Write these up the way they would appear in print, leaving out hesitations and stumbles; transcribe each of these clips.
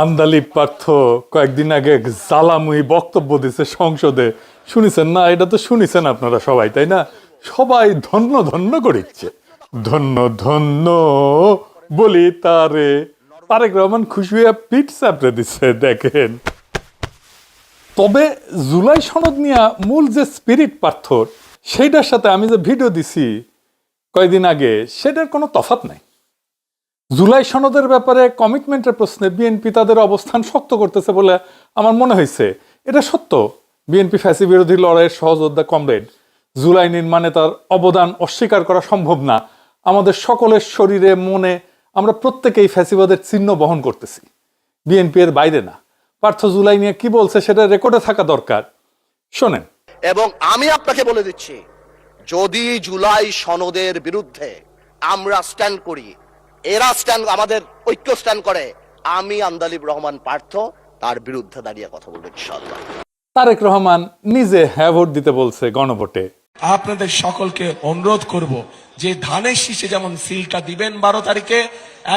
আন্দালিব পার্থ কয়েকদিন আগে জ্বালাময়ী বক্তব্য দিছে সংসদে, শুনেছেন না? এটা তো শুনেছেন আপনারা সবাই, তাই না? সবাই ধন্য ধন্য করিচ্ছে, ধন্য ধন্য বলি তারে। তারেক রহমান খুশি হয়ে পিঠ চাপড়ে দিচ্ছে, দেখেন। তবে জুলাই সনদ নিয়ে মূল যে স্পিরিট পার্থর, সেইটার সাথে আমি যে ভিডিও দিছি কয়েকদিন আগে, সেটার কোনো তফাৎ নাই। জুলাই সনদের ব্যাপারে কমিটমেন্টের প্রশ্নে বিএনপি তাদের অবস্থান শক্ত করতেছে বলে আমার মনে হয়েছে। এটা সত্য, বিএনপি ফ্যাসি বিরোধী লড়াইয়ের সহযোদ্ধা কমরেড। জুলাই নির্মাণে তার অবদান অস্বীকার করা সম্ভব না। আমাদের সকলের শরীরে মনে আমরা প্রত্যেকেই ফ্যাসিবাদের চিহ্ন বহন করতেছি, বিএনপি এর বাইরে না। পার্থ জুলাই নিয়ে কি বলছে সেটা রেকর্ডে থাকা দরকার, শোনেন। এবং আমি আপনাকে বলে দিচ্ছি, যদি জুলাই সনদের বিরুদ্ধে আমরা স্ট্যান্ড করি, এরা স্ট্যান্ড, আমাদের ঐক্য স্ট্যান্ড করে, আমি আন্দালিব রহমান পার্থ তার বিরুদ্ধে দাঁড়িয়ে কথা বলবো ইনশাআল্লাহ। তারেক রহমান নিজে হ্যাঁ ভোট দিতে বলছে গণভোটে। আপনাদের সকলকে অনুরোধ করব যে ধানের শীষে যেমন সিলটা দিবেন 12 তারিখে,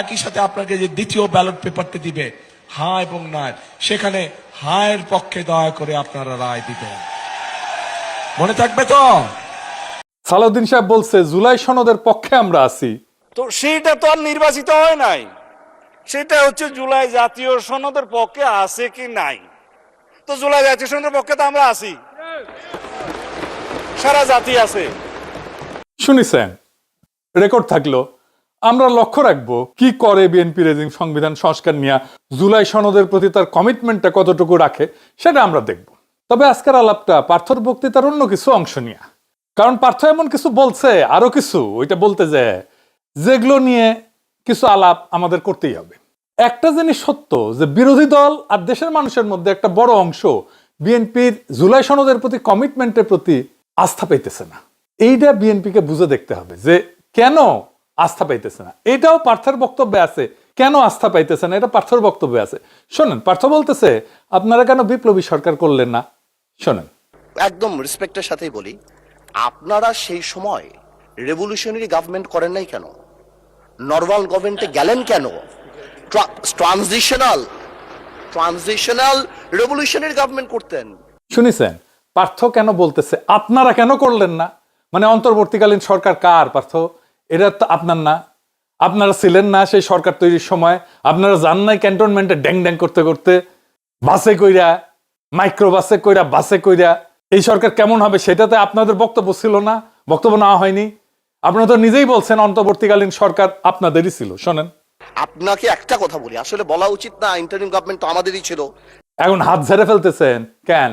একই সাথে আপনাকে যে দ্বিতীয় ব্যালট পেপারটি দিবে হ্যাঁ এবং না, সেখানে হায়ের পক্ষে দয়া করে আপনারা রায় দিবেন, মনে থাকবে তো? সালাউদ্দিন সাহেব বলছে জুলাই সনদের পক্ষে আমরা আছি। তো সেটা তো আর নির্বাচিত হয় নাই, সেটা হচ্ছে জুলাই জাতীয় সনদের পক্ষে আছে কি নাই। তো জুলাই জাতীয় সনদের পক্ষে তো আমরা আছি, সারা জাতি আছে। শুনেছেন, রেকর্ড থাকলো। আমরা লক্ষ্য রাখবো কি করে বিএনপি রেজিং সংবিধান সংস্কার নিয়ে, জুলাই সনদের প্রতি তার কমিটমেন্টটা কতটুকু রাখে, সেটা আমরা দেখব। তবে আজকের আলাপটা পার্থর বক্তৃতার অন্য কিছু অংশ নিয়ে, কারণ পার্থ এমন কিছু বলছে, আরো কিছু ওইটা বলতে যায়, যেগুলো নিয়ে কিছু আলাপ আমাদের করতেই হবে। একটা জিনিস সত্য, যে বিরোধী দল আর দেশের মানুষের মধ্যে একটা বড় অংশ বিএনপির জুলাই সনদের প্রতি কমিটমেন্টের প্রতি আস্থা পাইতেছে না। এইটা বিএনপিকে বুঝে দেখতে হবে যে কেন আস্থা পাইতেছে না। এটাও পার্থের বক্তব্যে আছে, কেন আস্থা পাইতেছে না এটা পার্থর বক্তব্যে আছে। শোনেন, পার্থ বলতেছে আপনারা কেন বিপ্লবী সরকার করলেন না। শোনেন, একদম রেসপেক্টের সাথেই বলি, আপনারা সেই সময় রেভলিউশনারি গভর্নমেন্ট করেন নাই কেন? নর্মাল গভর্নমেন্টে গেলেন কেন? ট্রানজিশনাল রেভলিউশনারি গভর্নমেন্ট করতেন। শুনেছেন পার্থ কেন বলতেছে আপনারা কেন করলেন না? মানে অন্তর্বর্তীকালীন সরকার কার পার্থ? এটা তো আপনার না, আপনারা ছিলেন না সেই সরকার তৈরির সময়। আপনারা যান নাই ক্যান্টনমেন্টে ড্যাং ড্যাং করতে করতে, বাসে কইরা, মাইক্রো বাসে কইরা, বাসে কইরা। এই সরকার কেমন হবে সেটাতে আপনাদের বক্তব্য ছিল না, বক্তব্য নেওয়া হয়নি। আপনারা তো নিজেই বলছেন অন্তর্বর্তীকালীন সরকার আপনাদেরই ছিল। শোনেন, আপনাকে একটা কথা বলি, আসলে বলা উচিত না, ইন্টারিম গভর্নমেন্ট তো আমাদেরই ছিল। এখন হাত ঝেড়ে ফেলতেছেন কেন?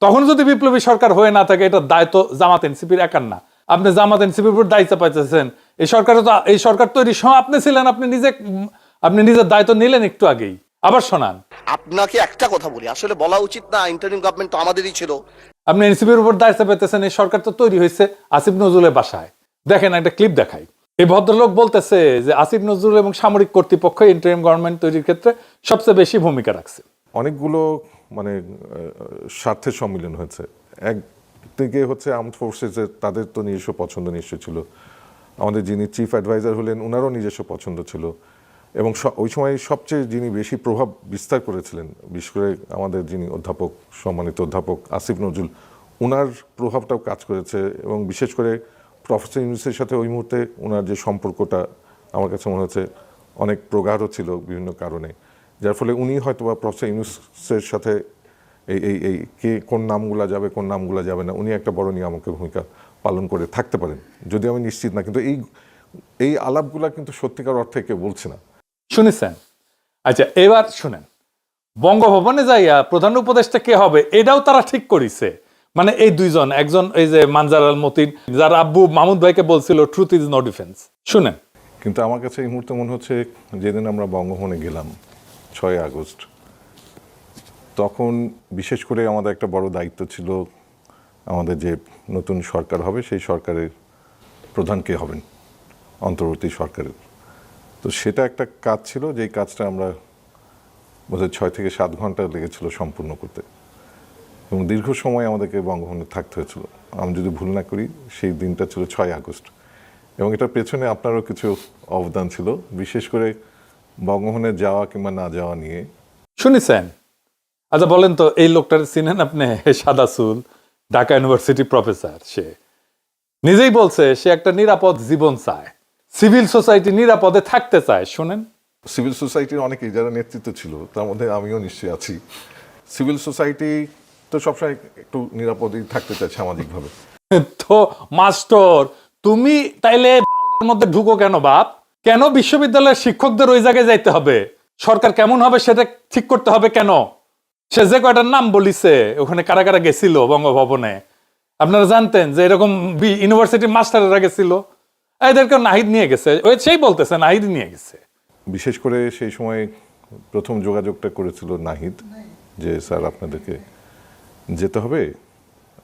তখন যদি বিপ্লবী সরকার হয়ে না থাকে, এটার দায়িত্ব জামাত এনসিপির একার না। আপনি জামাত এনসিপির উপর দায়িত্ব পাইতেছেন। এই সরকার তৈরির সময় আপনি ছিলেন, আপনি নিজের দায়িত্ব নিলেন একটু আগেই। আবার শোনান, আপনাকে একটা কথা বলি, আসলে বলা উচিত না, ইন্টারিম গভর্নমেন্ট তো আমাদেরই ছিল। আপনি এনসিপির উপর দায়িত্ব পেতেছেন। এই সরকার তো তৈরি হয়েছে আসিফ নজরুলের বাসায়। দেখেন, একটা ক্লিপ দেখাই। এই ভদ্রলোক বলতেছে যে আসিফ নজরুল এবং সামরিক কর্তৃপক্ষ ইন্টারিম গভর্নমেন্ট তৈরির ক্ষেত্রে সবচেয়ে বেশি ভূমিকা রাখছে। অনেকগুলো মানে স্বার্থের সম্মিলন হয়েছে। একদিকে হচ্ছে আর্মড ফোর্সেসের, তাদের তো নিজস্ব পছন্দ নিশ্চয় ছিল। আমাদের যিনি চিফ অ্যাডভাইজার হলেন, ওনারও নিজস্ব পছন্দ ছিল। এবং ওই সময় সবচেয়ে যিনি বেশি প্রভাব বিস্তার করেছিলেন, বিশেষ করে আমাদের যিনি অধ্যাপক, সম্মানিত অধ্যাপক আসিফ নজরুল, ওনার প্রভাবটাও কাজ করেছে। এবং বিশেষ করে প্রফেসর ইউনূসের সাথে ওই মুহূর্তে ওনার যে সম্পর্কটা আমার কাছে মনে হচ্ছে অনেক প্রগাঢ় ছিল বিভিন্ন কারণে, যার ফলে উনি হয়তো বা প্রফেসর ইউনূসের সাথে এই কে কোন নামগুলা যাবে কোন নামগুলা যাবে না, উনি একটা বড় নিয়ামকের ভূমিকা পালন করে থাকতে পারেন, যদি আমি নিশ্চিত না। কিন্তু এই আলাপগুলা কিন্তু সত্যিকার অর্থে কেউ বলছে না। শুনেছেন? আচ্ছা, এবার শুনেন, বঙ্গভবনে যাইয়া প্রধান উপদেষ্টা কে হবে এটাও তারা ঠিক করেছে। মানে এই দুইজন, একজন এই যে মানজার আল মতিন, যার আব্বু মাহমুদ ভাইকে বলছিল ট্রুথ ইজ নো ডিফেন্স। শুনেন, কিন্তু আমার কাছে এই মুহূর্তে মনে হচ্ছে যেদিন আমরা বঙ্গভবনে গেলাম 6 আগস্ট, তখন বিশেষ করে আমাদের একটা বড় দায়িত্ব ছিল আমাদের যে নতুন সরকার হবে সেই সরকারের প্রধান কে হবেন অন্তর্বর্তী সরকারের। তো সেটা একটা কাজ ছিল, যেই কাজটা আমরা বোধহয় 6 থেকে 7 ঘন্টা লেগেছিল সম্পূর্ণ করতে, এবং দীর্ঘ সময় আমাদেরকে বঙ্গভবনে থাকতে হয়েছিল। আমি যদি ভুল না করি সেই দিনটা ছিল 6 আগস্ট, এবং এটার পেছনে আপনারও কিছু অবদান ছিল, বিশেষ করে বঙ্গভবনে যাওয়া কিংবা না যাওয়া নিয়ে। শুনেছেন? আচ্ছা বলেন তো, এই লোকটার চিনেন আপনি? সাদা চুল, ঢাকা ইউনিভার্সিটি প্রফেসর। সে নিজেই বলছে সে একটা নিরাপদ জীবন চায়, সিভিল সোসাইটি নিরাপদে থাকতে চায়। শুনেন, সিভিল সোসাইটির অনেকেই যারা নেতৃত্ব ছিল, তার মধ্যে আমিও নিশ্চয়ই আছি। সিভিল সোসাইটি তো সবসময় একটু নিরাপদেই থাকতে চায় সামাজিকভাবে। তো মাস্টার তুমি তাইলে এর মধ্যে ঢুকো কেন বাপ? কেন বিশ্ববিদ্যালয়ের শিক্ষকদের ওই জায়গায় যাইতে হবে? সরকার কেমন হবে সেটা ঠিক করতে হবে কেন? সে যে কয়টার নাম বলিছে ওখানে কারা কারা গেছিল বঙ্গভবনে, আপনারা জানতেন যে এরকম ইউনিভার্সিটির মাস্টাররা গেছিল? এদেরকে নাহিদ নিয়ে গেছে, ওই সেই বলতেছে নাহিদ নিয়ে গেছে। বিশেষ করে সেই সময় প্রথম যোগাযোগটা করেছিল নাহিদ, যে স্যার আপনাদেরকে যেতে হবে,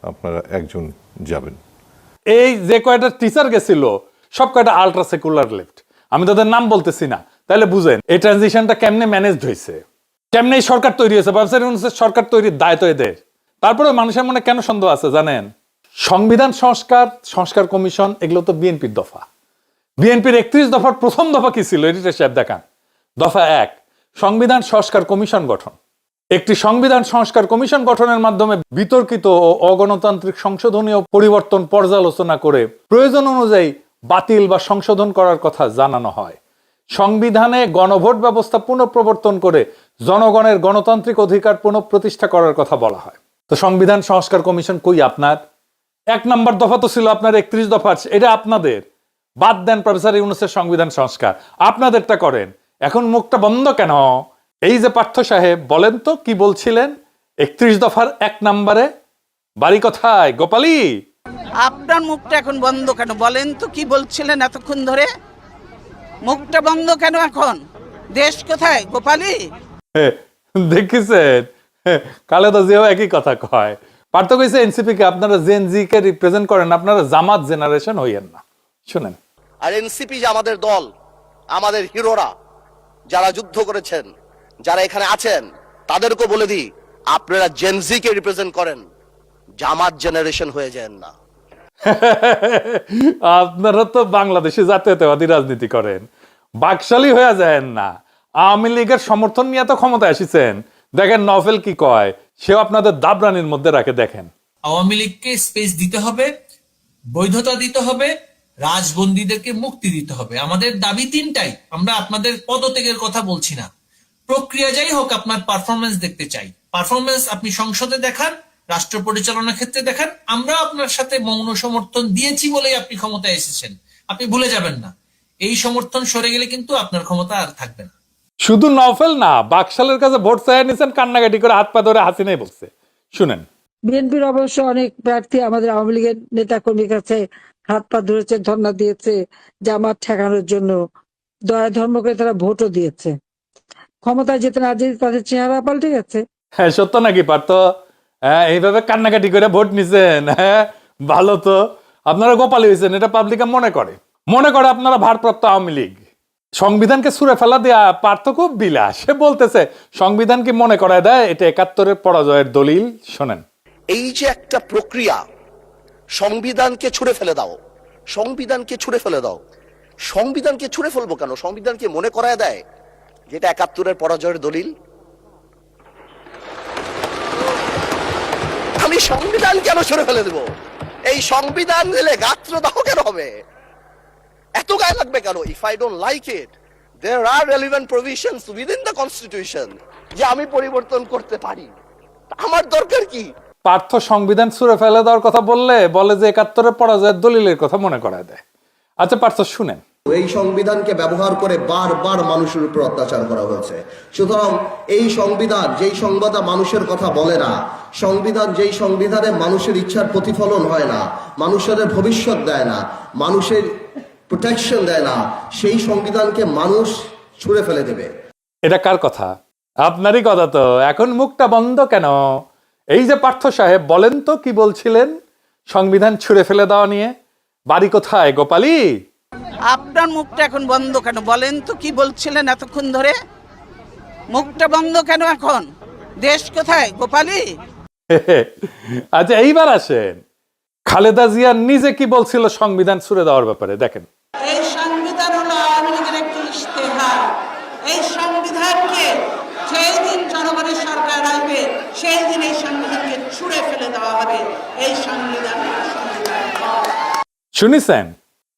আপনারা একজন যাবেন। এই যে কয়টা টিচার গেছিল সব কয়টা আলট্রা সেকুলার লেফট, আমি তাদের নাম বলতেছি না। তাহলে বুঝেন এই ট্রানজিশনটা কেমনে ম্যানেজড হয়েছে, কেমনে এই সরকার তৈরি হয়েছে। সরকার তৈরির দায় তো এদের। তারপরে মানুষের মনে কেন সন্দেহ আছে জানেন? সংবিধান সংস্কার কমিশন এগুলো তো বিএনপির দফা। বিএনপির 31 দফার প্রথম দফা কি ছিল? এডিটর সাহেব দেখান। দফা 1, সংবিধান সংস্কার কমিশন গঠন। একটি সংবিধান সংস্কার কমিশন গঠনের মাধ্যমে বিতর্কিত ও অগণতান্ত্রিক সংশোধনীয় পরিবর্তন পর্যালোচনা করে প্রয়োজন অনুযায়ী বাতিল বা সংশোধন করার কথা জানানো হয়। সংবিধানে গণভোট ব্যবস্থা পুনঃপ্রবর্তন করে জনগণের গণতান্ত্রিক অধিকার পুনঃপ্রতিষ্ঠা করার কথা বলা হয়। তো সংবিধান সংস্কার কমিশন কই আপনার? 1 নম্বর দফা তো ছিল আপনার 31 দফা, এটা আপনাদের। বাদ দেন প্রফেসর ইউনূসের সংবিধান সংস্কার, আপনাদেরটা করেন। এখন মুখটা বন্ধ কেন? এই যে পার্থ সাহেব, বলেন তো কি বলছিলেন 31 দফার 1 নম্বরে? বাড়ি কোথায় গোপালী? আপনার মুখটা এখন বন্ধ কেন বলেন তো? কি বলছিলেন এতক্ষণ ধরে? মুখটা বন্ধ কেন এখন? দেশ কোথায় গোপালী? দেখেছেন, খালেদা জিয়াও একই কথা কয়। পার্থ কইছে এনসিপি কে আপনারা জেনজি কে রিপ্রেজেন্ট করেন, আপনারা জামাত জেনারেশন হইয়েন না। শুনেন, আর এনসিপি যে আমাদের দল, আমাদের হিরোরা যারা যুদ্ধ করেছেন, যারা এখানে আছেন, তাদেরকে বলে দিই আপনারা জেনজি কে রিপ্রেজেন্ট করেন, জামাত জেনারেশন হয়ে যান না। আপনারা তো বাংলাদেশে জাতীয়তাবাদী রাজনীতি করেন, বাকশালী হয়ে যায় না। আওয়ামী লীগের সমর্থন নিয়ে তো ক্ষমতায় এসেছেন। দেখেন নভেল কি কয়, সেও আপনাদের দাবরানির মধ্যে রাখে। দেখেন, আওয়ামী লীগকে স্পেস দিতে হবে, বৈধতা দিতে হবে, রাজবন্দীদেরকে মুক্তি দিতে হবে। আমাদের দাবি 3টাই। আমরা আপনাদের পদত্যাগের কথা বলছি না। প্রক্রিয়া যাই হোক, আপনার পারফরমেন্স দেখতে চাই। পারফরমেন্স আপনি সংসদে দেখান, রাষ্ট্র পরিচালনার ক্ষেত্রে দেখান। আমরা আপনার সাথে মৌন সমর্থন দিয়েছি বলেই আপনি ক্ষমতায় এসেছেন, আপনি ভুলে যাবেন না। এই সমর্থন সরে গেলে কিন্তু আপনার ক্ষমতা আর থাকবে না। শুধু নভেল না, বাকশালের কাছে ভোট চাই নিয়েছেন, কান্নাকাটি করে হাত পা ধরে হাসিনাই বলছে। শুনেন, বিএনপির অবশ্য অনেক প্রার্থী আমাদের আওয়ামী লীগের নেতা কর্মীর কাছে হাত পা ধরেছে, ধর্ণা দিয়েছে জামাত ঠেকানোর জন্য। দয়া ধর্ম করে তারা ভোটও দিয়েছে। ক্ষমতায় যেতে না যেতে তাদের চেহারা পাল্টে গেছে। হ্যাঁ সত্য নাকি পার্থ? হ্যাঁ, এইভাবে কান্নাকাটি করে ভোট নিছেন? হ্যাঁ ভালো তো, আপনারা গোপালী হয়েছেন, এটা পাবলিক মনে করে আপনারা ভারপ্রাপ্ত আওয়ামী লীগ। সংবিধানকে ছুঁড়ে ফেলা দেয়া পার্থ খুব বিলাস। সে বলতেছে সংবিধান কি মনে করায় দেয় এটা 71-এর পরাজয়ের দলিল। শোনেন, এই যে একটা প্রক্রিয়া, সংবিধানকে ছুঁড়ে ফেলে দাও, সংবিধানকে ছুঁড়ে ফেলে দাও। সংবিধানকে ছুঁড়ে ফেলবো কেন? সংবিধানকে মনে করায় দেয় যেটা 71-এর পরাজয়ের দলিল। আমি সংবিধান কেন ছুঁড়ে ফেলে দেব? এই সংবিধান দিলে গাত্রদাহ কেন হবে? এত গায়ে লাগবে কেন? If I don't like it, there are relevant provisions within the constitution যে আমি পরিবর্তন করতে পারি। আমার দরকার কি? পার্থ সংবিধান ছুঁড়ে ফেলে দেওয়ার কথা বলে যে 71-এর পরাজয়ের দলিলের কথা মনে করায় দেয়। আচ্ছা পার্থ শুনেন, এই সংবিধানকে ব্যবহার করে বারবার মানুষের উপর অত্যাচার করা হয়েছে। সুতরাং এই সংবিধান যেই সংবিধান মানুষের কথা বলে না, সংবিধান যেই সংবিধানে মানুষের ইচ্ছার প্রতিফলন হয় না, মানুষের ভবিষ্যৎ দেয় না, মানুষের প্রোটেকশন দেয় না, সেই সংবিধানকে মানুষ ছুঁড়ে ফেলে দেবে। এটা কার কথা? আপনারই কথা তো, এখন মুখটা বন্ধ কেন? এই যে পার্থ সাহেব, বলেন তো কি বলছিলেন সংবিধান ছুঁড়ে ফেলে দেওয়া নিয়ে? বাড়ি কোথায় গোপালী? আপনার মুখটা এখন বন্ধ কেন? বলেন তো কি বলছিলেন এতক্ষণ ধরে? মুখটা বন্ধ কেন এখন? দেশ কোথায় গোপালী? আচ্ছা এইবার আসেন, খালেদা জিয়া নিজে কি বলছিল সংবিধান ছুঁড়ে দেওয়ার ব্যাপারে, দেখেন। এই সংবিধান হলো আওয়ামী লীগের একটি ইশতেহার। এই সংবিধানকে যেই দিন জনগণের সরকার আসবে সেই দিন এই সংবিধানকে ছুঁড়ে ফেলে দেওয়া হবে। এই সংবিধান শুনিছেন?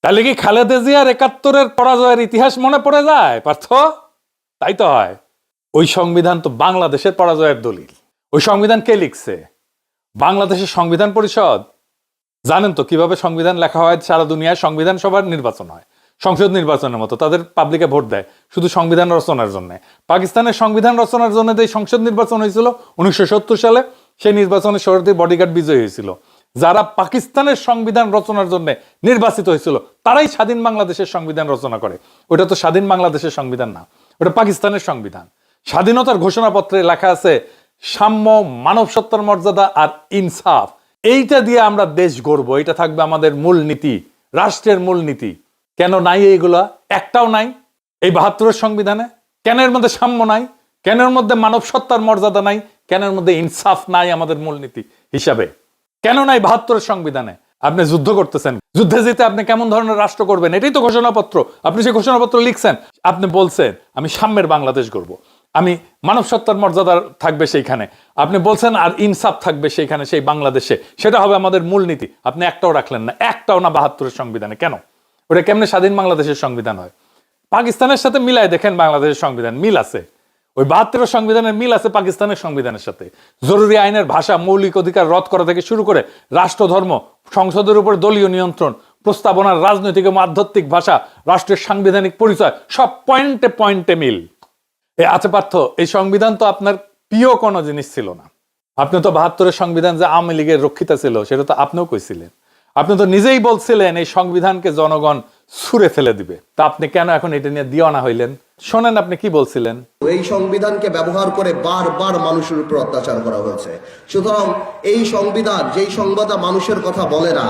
তাহলে কি খালেদা জিয়ার ৭১-এর পরাজয়ের ইতিহাস মনে পড়ে যায় পার্থ? তাই তো হয়। ওই সংবিধান তো বাংলাদেশের পরাজয়ের দলিল। ওই সংবিধান কে লিখছে? বাংলাদেশের সংবিধান পরিষদ। জানেন তো কিভাবে সংবিধান লেখা হয়? সারা দুনিয়ায় সংবিধান সভার নির্বাচন হয়, সংসদ নির্বাচনের মতো। তাদের পাবলিকে ভোট দেয় শুধু সংবিধান রচনার জন্য। পাকিস্তানের সংবিধান রচনার জন্য যে সংসদ নির্বাচন হয়েছিল 1970 সালে, সেই নির্বাচনে শরীয়তের বডিগার্ড বিজয়ী হয়েছিল। যারা পাকিস্তানের সংবিধান রচনার জন্য নির্বাচিত হয়েছিল তারাই স্বাধীন বাংলাদেশের সংবিধান রচনা করে। ওটা তো স্বাধীন বাংলাদেশের সংবিধান না, ওটা পাকিস্তানের সংবিধান। স্বাধীনতার ঘোষণাপত্রে লেখা আছে সাম্য, মানব সত্তার মর্যাদা আর ইনসাফ। এইটা দিয়ে আমরা দেশ গড়বো, এটা থাকবে আমাদের মূল নীতি, রাষ্ট্রের মূল নীতি। কেন নাই এইগুলা? একটাও নাই এই ৭২-এর সংবিধানে। কেন এর মধ্যে সাম্য নাই? কেন এর মধ্যে মানব সত্তার মর্যাদা নাই? কেন এর মধ্যে ইনসাফ নাই আমাদের মূলনীতি হিসাবে? কেন নাই ৭২-এর সংবিধানে? আপনি যুদ্ধ করতেছেন, যুদ্ধে যেতে আপনি কেমন ধরনের রাষ্ট্র করবেন এটাই তো ঘোষণাপত্র। আপনি সেই ঘোষণাপত্র লিখছেন, আপনি বলছেন আমি সাম্যের বাংলাদেশ গড়ব, আমি মানব সত্তার মর্যাদা থাকবে সেইখানে, আপনি বলছেন আর ইনসাফ থাকবে সেইখানে, সেই বাংলাদেশে। সেটা হবে আমাদের মূলনীতি। আপনি একটাও রাখলেন না, একটাও না ৭২-এর সংবিধানে। কেন? ওটা কেমনে স্বাধীন বাংলাদেশের সংবিধান হয়? পাকিস্তানের সাথে মিলাই দেখেন বাংলাদেশের সংবিধান, মিল আছে। ওই ৭২-এর সংবিধানের মিল আছে পাকিস্তানের সংবিধানের সাথে। জরুরি আইনের ভাষা, মৌলিক অধিকার রদ করা থেকে শুরু করে রাষ্ট্রধর্ম, সংসদের উপর দলীয় নিয়ন্ত্রণ, প্রস্তাবনার রাজনৈতিক এবং আধ্যাত্মিক ভাষা, রাষ্ট্রের সাংবিধানিক পরিচয়, সব পয়েন্টে পয়েন্টে মিল। আচ্ছা পার্থ, এই সংবিধান তো আপনার প্রিয় কোনো জিনিস ছিল না। আপনি তো ৭২-এর সংবিধান যে আওয়ামী লীগের রক্ষিতা ছিল সেটা তো আপনিও কইছিলেন। আপনি তো নিজেই বলছিলেন এই সংবিধানকে জনগণ ছুঁড়ে ফেলে দিবে। তা আপনি কেন এখন এটা নিয়ে দিওয়ানা হইলেন? শোনেন আপনি কি বলছিলেন। এই সংবিধানকে ব্যবহার করে বারবার মানুষের উপর অত্যাচার করা হয়েছে। সুতরাং এই সংবিধান যেই সংবিধান মানুষের কথা বলে না,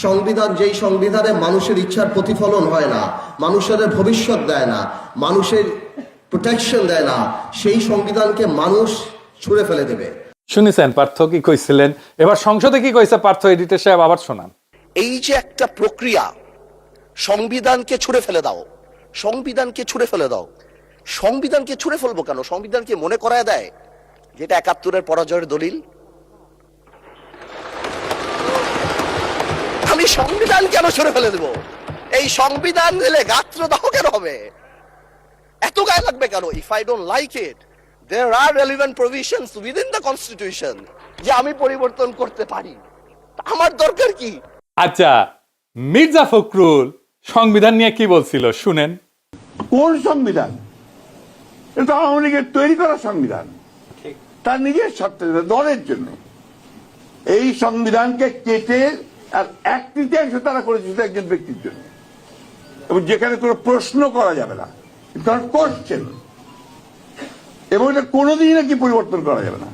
সংবিধান যেই সংবিধানে মানুষের ইচ্ছার প্রতিফলন হয় না, মানুষের ভবিষ্যৎ দেয় না, মানুষের প্রোটেকশন দেয় না, সেই সংবিধানকে মানুষ ছুঁড়ে ফেলে দেবে। শুনেছেন পার্থ কি কইছিলেন? এবার সংসদে কি কইছে পার্থ, এডিটর সাহেব আবার শোনান। এই যে একটা প্রক্রিয়া, সংবিধানকে ছুঁড়ে ফেলে দাও, সংবিধানকে ছুঁড়ে ফেলে দাও। সংবিধানকে ছুঁড়ে ফেলবো কেন? সংবিধানকে মনে করায় দেয় যেটা ৭১-এর পরাজয়ের দলিল। আমি সংবিধান কেন ছুঁড়ে ফেলে দেব? এই সংবিধান দিলে গাত্রদাহ কেন হবে? এত গায়ে লাগবে কেন? If I don't like it, there are relevant provisions within the constitution যে আমি পরিবর্তন করতে পারি। আমার দরকার কি? আচ্ছা, মির্জা ফখরুল সংবিধান নিয়ে কি বলছিল শুনেন। কোন সংবিধান? এটা আওয়ামী লীগের তৈরি করা সংবিধান, তার নিজের স্বার্থে, দলের জন্য। এই সংবিধানকে কেটে আর ১/৩ তারা করেছে শুধু একজন ব্যক্তির জন্য, এবং যেখানে কোনো প্রশ্ন করা যাবে না, করছেন, এবং এটা কোনোদিনই নাকি পরিবর্তন করা যাবে না।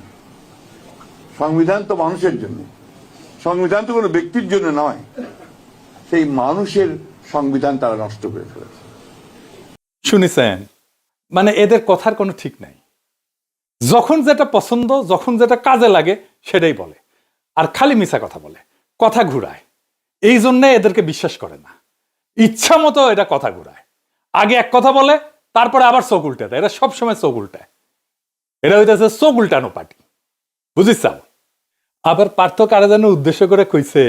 সংবিধান তো মানুষের জন্য, সংবিধান তো কোনো ব্যক্তির জন্য নয়। সেই মানুষের সংবিধান তারা নষ্ট করে ফেলেছে। শুনেছেন? মানে এদের কথার কোনো ঠিক নাই। যখন যেটা পছন্দ, যখন যেটা কাজে লাগে সেটাই বলে, আর খালি মিছা কথা বলে, কথা ঘুরায়। এই জন্য এদেরকে বিশ্বাস করে না, ইচ্ছা মতো এটা কথা ঘুরায়। আগে এক কথা বলে, তারপরে আবার চোখ উল্টে দেয়। এরা সবসময় চোখ উল্টায়, এরা হইতেছে চোখ উল্টানো পার্টি, বুঝিস? আবার পার্থ কারা যেন উদ্দেশ্য করে কইছে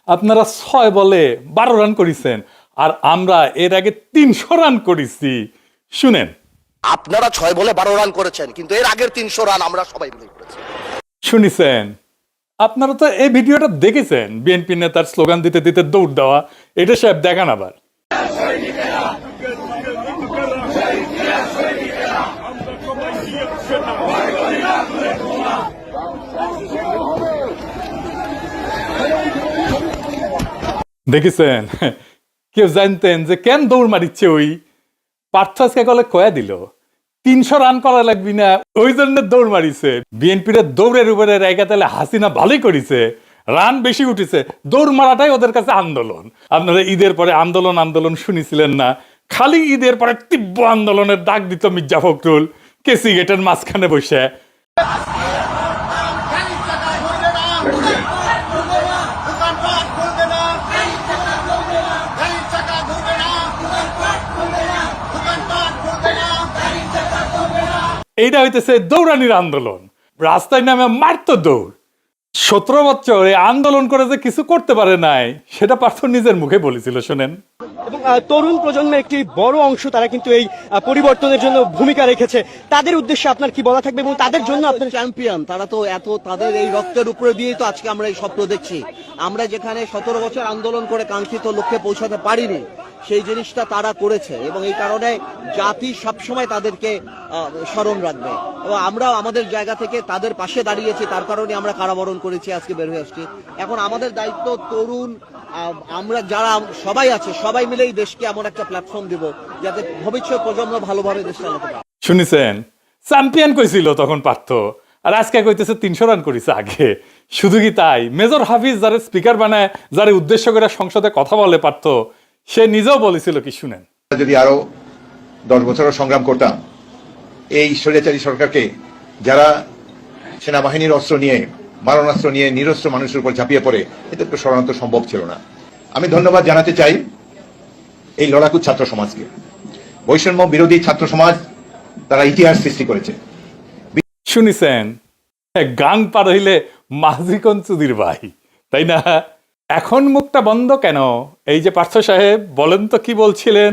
আপনারা ৬ বলে ১২ রান করেছেন আর আমরা এর আগে ৩০০ রান করেছি। শুনেন, আপনারা ৬ বলে ১২ রান করেছেন, কিন্তু এর আগের ৩০০ রান আমরা সবাই মিলে করেছি। শুনেছেন? আপনারা তো এই ভিডিওটা দেখেছেন, বিএনপি নেতার স্লোগান দিতে দিতে দৌড় দেওয়া। এটা সাহেব দেখান আবার। দেখেছেন? কেউ জানতেন যে কেন দৌড় মারিচ্ছে? ওই পার্থ আজকে গলে কয়া দিল 300 রান করা লাগবি না, ওই জন্য দৌড় মারিছে। বিএনপির দৌড়ের উপরে রেখা তাহলে হাসিনা ভালোই করেছে, রান বেশি উঠেছে। দৌড় মারাটাই ওদের কাছে আন্দোলন। আপনারা ঈদের পরে আন্দোলন আন্দোলন শুনেছিলেন না? খালি ঈদের পরে তীব্র আন্দোলনের ডাক দিত মির্জা ফখরুল কেসি গেটের মাঝখানে বসে। এইটা হইতেছে দৌড়ানির আন্দোলন, রাস্তায় নামে মারতো দৌড়। 17 বছর এই আন্দোলন করে যে কিছু করতে পারে নাই, সেটা পার্থ নিজের মুখে বলেছিল, শোনেন। এবং তরুণ প্রজন্মের একটি বড় অংশ তারা কিন্তু এই পরিবর্তনের জন্য ভূমিকা রেখেছে। তাদের উদ্দেশ্যে আপনার কি বলা থাকবে এবং তাদের জন্য আপনার চ্যাম্পিয়ন তারা তো তাদের এই রক্তের উপরে দিয়েই তো আজকে আমরা এই স্বপ্ন দেখছি। আমরা যেখানে 17 বছর আন্দোলন করে কাঙ্ক্ষিত লক্ষ্যে পৌঁছাতে পারিনি, সেই জিনিসটা তারা করেছে এবং এই কারণে জাতি সবসময় তাদেরকে স্মরণ রাখবে। এবং আমরাও আমাদের জায়গা থেকে তাদের পাশে দাঁড়িয়েছি, তার কারণে আমরা কারাবরণ করেছি, আজকে বের হয়ে আসছি। এখন আমাদের দায়িত্ব তরুণ আমরা যারা সবাই আছে, সবাই মিলে এই দেশকে এমন একটা প্ল্যাটফর্ম দিব যাতে ভবিষ্যৎ প্রজন্ম ভালোভাবে দেশ চালাতে পারে। শুনেছেন, চ্যাম্পিয়ন কইছিল তখন পার্থ, আর আজকে কইতেছে 300 রান করেছে আগে। শুধু কি তাই, মেজর হাফিজ যারা স্পিকার বানায়, যারা উদ্দেশ্য করে সংসদে কথা বলে পার্থ, সে নিজেও বলেছিল কি, শুনেন। যদি আরো 10 বছর সংগ্রাম করতাম, এই স্বৈরাচারী সরকারকে, যারা সেনাবাহিনীর অস্ত্র নিয়ে, মারণাস্ত্র নিয়ে নিরস্ত্র মানুষের উপর ঝাঁপিয়ে পড়ে, এটা তো সরানো তো সম্ভব ছিল না। আমি ধন্যবাদ জানাতে চাই এই লড়াকু ছাত্র সমাজকে। বৈষম্য বিরোধী ছাত্র সমাজ, তারা ইতিহাস সৃষ্টি করেছে। শুনিছেন, গাং পার হইলে মাঝিকন চুদির ভাই, তাই না? এখন মুখটা বন্ধ কেন? এই যে পার্থ সাহেব, বলেন তো কি বলছিলেন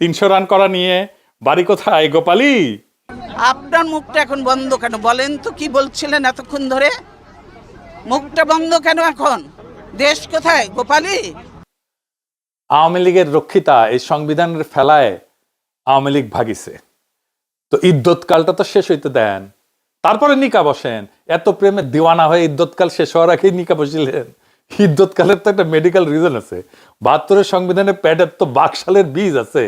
300 রান করা নিয়ে? বাড়ি কোথায় গোপালী? আপনার মুখটা এখন বন্ধ কেন বলেন তো? কি বলছিলেন এতক্ষণ ধরে? মুখটা বন্ধ কেন এখন? দেশ কোথায় গোপালী? আওয়ামী লীগের রক্ষিতা এই সংবিধানের ফেলায় আওয়ামী লীগ ভাগিছে, তো ইদ্যৎকালটা তো শেষ হইতে দেন, তারপরে নিকা বসেন। এত প্রেমে দিওয়ানা হয়ে ইদ্যৎকাল শেষ হওয়ার আগেই নিকা বসিলেন। ইদ্যৎকালের তো একটা মেডিকেল রিজন আছে। 72 সংবিধানে পেটের তো বাকশালের বীজ আছে,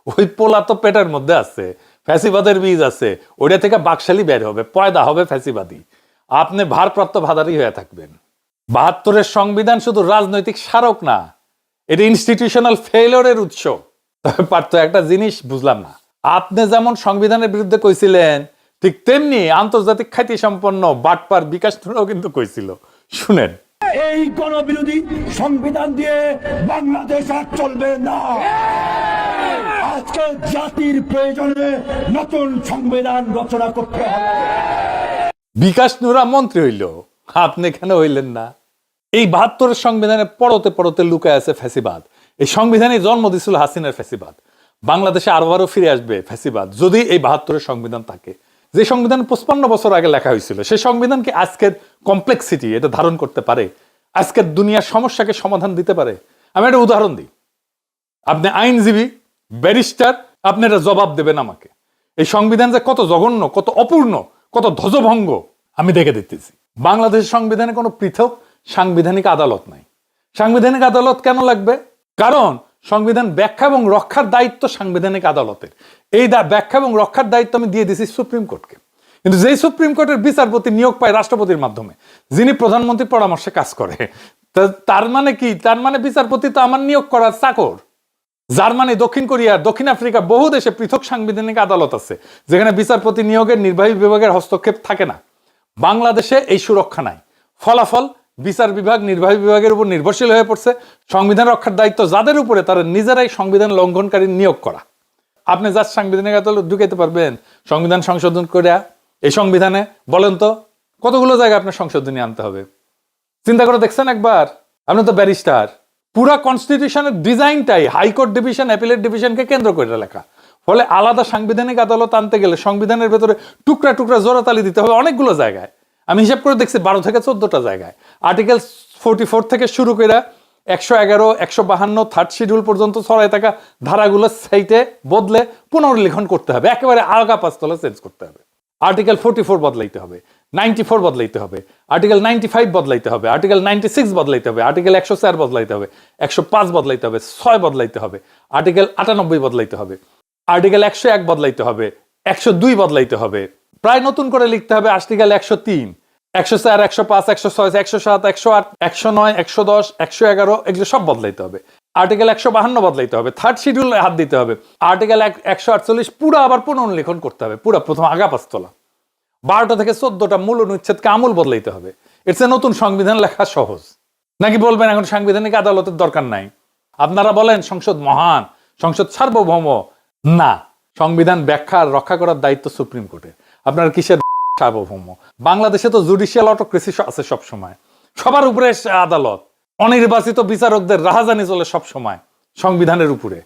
ওই পোলা তো পেটের মধ্যে আছে, ফ্যাসিবাদের বীজ আছে, ওইটা থেকে বাকশালই বের হবে, পয়দা হবে ফ্যাসিবাদী। আপনি ভারপ্রাপ্ত ভাদারি হয়ে থাকবেন। 72 সংবিধান শুধু রাজনৈতিক স্মারক না, এটা ইনস্টিটিউশনাল ফেইলিওরের উৎস। তবে পার্থ, একটা জিনিস বুঝলাম না, আপনি যেমন সংবিধানের বিরুদ্ধে কইছিলেন, ঠিক তেমনি আন্তর্জাতিক খ্যাতি সম্পন্ন বাটপার বিকাশ নুরাও কিন্তু কইছিল, শুনেন। এই গণবিরোধী সংবিধান দিয়ে বাংলাদেশ আর চলবে না। আজকে জাতির প্রয়োজনে নতুন সংবিধান রচনা করতে হবে। বিকাশ নুরা মন্ত্রী হইল, আপনি কেন হইলেন না? এই 72 সংবিধানে পড়তে পড়তে লুকায় আছে ফ্যাসিবাদ। এই সংবিধানে জন্ম দিছিল হাসিনার ফ্যাসিবাদ। বাংলাদেশে আরবারও ফিরে আসবে ফ্যাসিবাদ যদি এই 72 সংবিধান থাকে। যে সংবিধান 55 বছর আগে লেখা হয়েছিল, সেই সংবিধান কি আজকের কমপ্লেক্সিটি এটা ধারণ করতে পারে? আজকের দুনিয়ার সমস্যাকে সমাধান দিতে পারে? আমি একটা উদাহরণ দিই। আপনি আইনজীবী, ব্যারিস্টার, আপনি এটা জবাব দেবেন আমাকে। এই সংবিধান যে কত জঘন্য, কত অপূর্ণ, কত ধ্বজভঙ্গ আমি দেখে দিতেছি। বাংলাদেশের সংবিধানে কোনো পৃথক সাংবিধানিক আদালত নাই। সাংবিধানিক আদালত কেন লাগবে? কারণ সংবিধান ব্যাখ্যা এবং রক্ষার দায়িত্ব সাংবিধানিক আদালতের। এই ব্যাখ্যা এবং রক্ষার দায়িত্ব আমি দিয়ে দিছি সুপ্রিম কোর্টকে। কিন্তু যেই সুপ্রিম কোর্টের বিচারপতি নিয়োগ পায় রাষ্ট্রপতির মাধ্যমে, যিনি প্রধানমন্ত্রীর পরামর্শে কাজ করে, তার মানে কি? তার মানে বিচারপতি তো আমার নিয়োগ করার চাকর। জার্মানি, দক্ষিণ কোরিয়া, দক্ষিণ আফ্রিকা, বহু দেশে পৃথক সাংবিধানিক আদালত আছে, যেখানে বিচারপতি নিয়োগের নির্বাহী বিভাগের হস্তক্ষেপ থাকে না। বাংলাদেশে এই সুরক্ষা নাই। ফলাফল, বিচার বিভাগ নির্বাহী বিভাগের উপর নির্ভরশীল হয়ে পড়ছে। সংবিধান রক্ষার দায়িত্ব যাদের উপরে, তারা নিজেরাই সংবিধান লঙ্ঘনকারী নিয়োগ করা। আপনি যা সাংবিধানিক আদালত ঢুকাইতে পারবেন সংবিধান সংশোধন করে? এই সংবিধানে বলেন তো কতগুলো জায়গায় আপনার সংশোধনী আনতে হবে? চিন্তা করে দেখছেন একবার? আপনি তো ব্যারিস্টার। পুরা কনস্টিটিউশনের ডিজাইনটাই হাইকোর্ট ডিভিশন, অ্যাপিলেট ডিভিশনকে কেন্দ্র করে লেখা। ফলে আলাদা সাংবিধানিক আদালত আনতে গেলে সংবিধানের ভেতরে টুকরা টুকরা জোড়াতালি দিতে হবে অনেকগুলো জায়গায়। আমি হিসাব করে দেখছি 12 থেকে 14টা জায়গায়। আর্টিকেল 44 থেকে শুরু করে 111, 152, 3rd শিডিউল পর্যন্ত ছড়ায় থাকা ধারাগুলো সাইটে বদলে পুনর্লিখন করতে হবে, একেবারে আলগা পাঁচতলা চেঞ্জ করতে হবে। আর্টিকেল 44 বদলাইতে হবে, 94 বদলাইতে হবে, আর্টিকেল 95 বদলাইতে হবে, আর্টিকেল 96 বদলাইতে হবে, আর্টিকেল 104 বদলাইতে হবে, 105 বদলাইতে হবে, 6 বদলাইতে হবে, আর্টিকেল 98 বদলাইতে হবে, আর্টিকেল 101 বদলাইতে হবে, 102 বদলাইতে হবে, প্রায় নতুন করে লিখতে হবে আর্টিকেল 103, 104, 105, 106, 107, 108, 109, 110, 111 এগুলো সব বদলাইতে হবে। আর্টিকেল 152 বদলাইতে হবে, থার্ড শিডিউল হাত দিতে হবে। আর্টিকেল 148 পুরো আবার পুনর্লিখন করতে হবে, পুরো প্রথম আগা পাঁচতলা 12টা থেকে 14টা মূল অনুচ্ছেদকে আমূল বদলাইতে হবে। এর নতুন সংবিধান লেখা সহজ নাকি? বলবেন এখন সাংবিধানিক আদালতের দরকার নাই। আপনারা বলেন সংসদ মহান, সংসদ সার্বভৌম। না, সংবিধান ব্যাখ্যা আর রক্ষা করার দায়িত্ব সুপ্রিম কোর্টের। আপনার কিসের সার্বভৌম? বাংলাদেশে তো জুডিশিয়াল অটোক্রেসি আছে সব সময়, সবার উপরে আদালত, অনির্বাচিত বিচারকদের রাহাজানি চলে সব সময় সংবিধানের উপরে।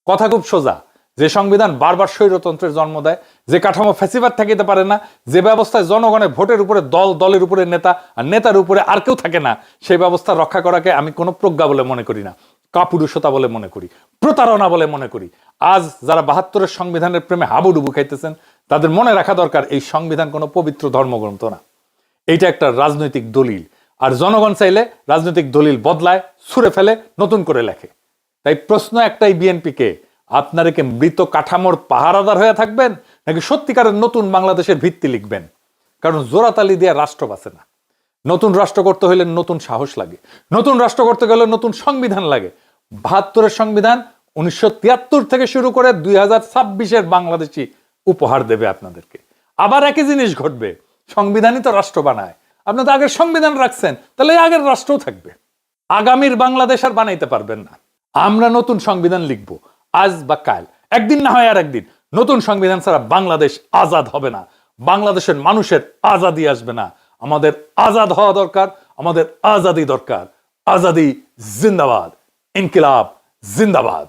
কথা খুব সোজা, যে সংবিধান বারবার স্বৈরতন্ত্রের জন্ম দেয়, যে কাঠামো ফ্যাসিবাদ থাকিতে পারে না, যে ব্যবস্থায় জনগণের ভোটের উপরে দল, দলের উপরে নেতা, আর নেতার উপরে আর কেউ থাকে না, সেই ব্যবস্থা রক্ষা করাকে আমি কোনো প্রজ্ঞা বলে মনে করি না, কাপুরুষতা বলে মনে করি, প্রতারণা বলে মনে করি। আজ যারা 72-এর সংবিধানের প্রেমে হাবুডুবু খাইতেছেন, তাদের মনে রাখা দরকার এই সংবিধান কোনো পবিত্র ধর্মগ্রন্থ না, এইটা একটা রাজনৈতিক দলিল। আর জনগণ চাইলে রাজনৈতিক দলিল বদলায়, ছুঁড়ে ফেলে, নতুন করে লেখে। তাই প্রশ্ন একটাই বিএনপিকে, আপনারা কি মৃত কাঠামোর পাহারাদার হয়ে থাকবেন নাকি সত্যিকারের নতুন বাংলাদেশের ভিত্তি লিখবেন? কারণ জোড়াতালি দিয়ে রাষ্ট্র বাঁচে না। নতুন রাষ্ট্র করতে হলে নতুন সাহস লাগে, নতুন রাষ্ট্র করতে গেলে নতুন সংবিধান লাগে। 72-এর সংবিধান 1973 থেকে শুরু করে 2026-এর বাংলাদেশি উপহার দেবে আপনাদেরকে। আবার একই জিনিস ঘটবে, সংবিধানই তো রাষ্ট্র বানায়। আপনি তো আগের সংবিধান রাখছেন, তাহলে আগের রাষ্ট্রও থাকবে। আগামীর বাংলাদেশ আর বানাইতে পারবেন না। আমরা নতুন সংবিধান লিখবো, আজ বা কাল, একদিন না হয় আর একদিন। নতুন সংবিধান ছাড়া বাংলাদেশ আজাদ হবে না, বাংলাদেশের মানুষের আজাদি আসবে না। আমাদের আজাদ হওয়া দরকার, আমাদের আজাদি দরকার। আজাদি জিন্দাবাদ, ইনকিলাব জিন্দাবাদ।